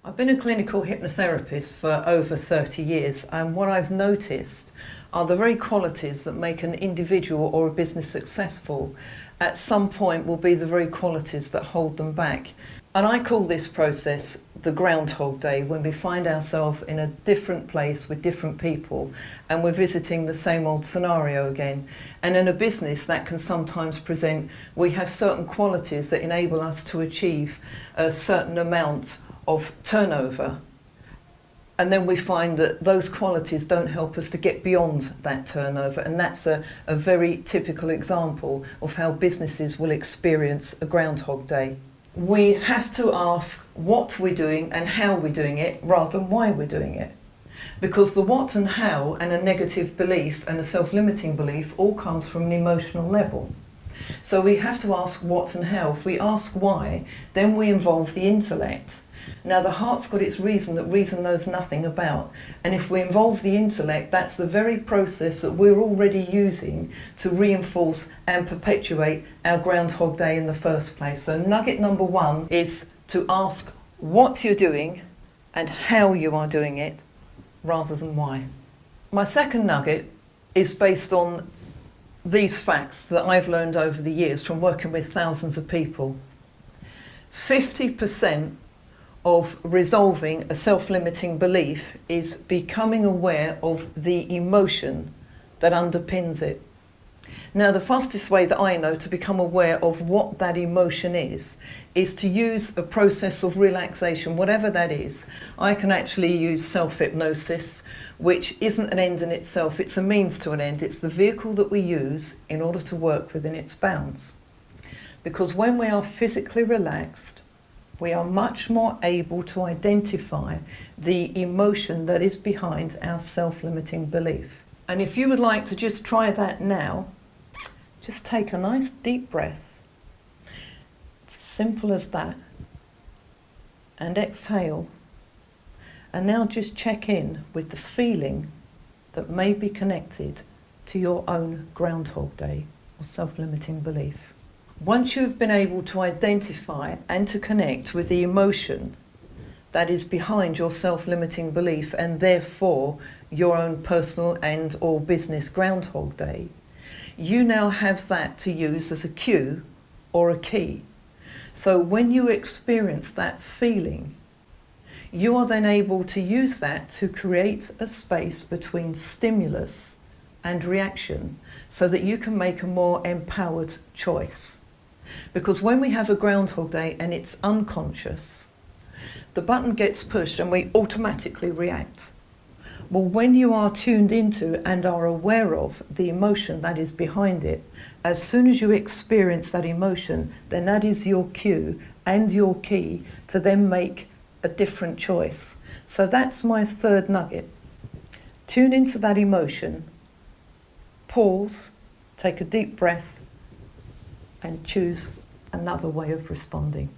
I've been a clinical hypnotherapist for over 30 years, and what I've noticed are the very qualities that make an individual or a business successful at some point will be the very qualities that hold them back. And I call this process the Groundhog Day, when we find ourselves in a different place with different people and we're visiting the same old scenario again. And in a business that can sometimes present, we have certain qualities that enable us to achieve a certain amount of turnover, and then we find that those qualities don't help us to get beyond that turnover, and that's a very typical example of how businesses will experience a Groundhog Day. We have to ask what we're doing and how we're doing it rather than why we're doing it, because the what and how and a negative belief and a self-limiting belief all comes from an emotional level. So we have to ask what and how. If we ask why, then we involve the intellect. Now, the heart's got its reason that reason knows nothing about, and if we involve the intellect, that's the very process that we're already using to reinforce and perpetuate our Groundhog Day in the first place. So nugget number one is to ask what you're doing and how you are doing it rather than why. My second nugget is based on these facts that I've learned over the years from working with thousands of people. 50% of resolving a self-limiting belief is becoming aware of the emotion that underpins it. Now, the fastest way that I know to become aware of what that emotion is to use a process of relaxation, whatever that is. I can actually use self-hypnosis, which isn't an end in itself, it's a means to an end. It's the vehicle that we use in order to work within its bounds. Because when we are physically relaxed, we are much more able to identify the emotion that is behind our self-limiting belief. And if you would like to just try that now, just take a nice deep breath. It's as simple as that. And exhale. And now just check in with the feeling that may be connected to your own Groundhog Day or self-limiting belief. Once you've been able to identify and to connect with the emotion that is behind your self-limiting belief and therefore your own personal and or business Groundhog Day, you now have that to use as a cue or a key. So when you experience that feeling, you are then able to use that to create a space between stimulus and reaction so that you can make a more empowered choice. Because when we have a Groundhog Day and it's unconscious, the button gets pushed and we automatically react. Well, when you are tuned into and are aware of the emotion that is behind it, as soon as you experience that emotion, then that is your cue and your key to then make a different choice. So that's my third nugget. Tune into that emotion, pause, take a deep breath, and choose another way of responding.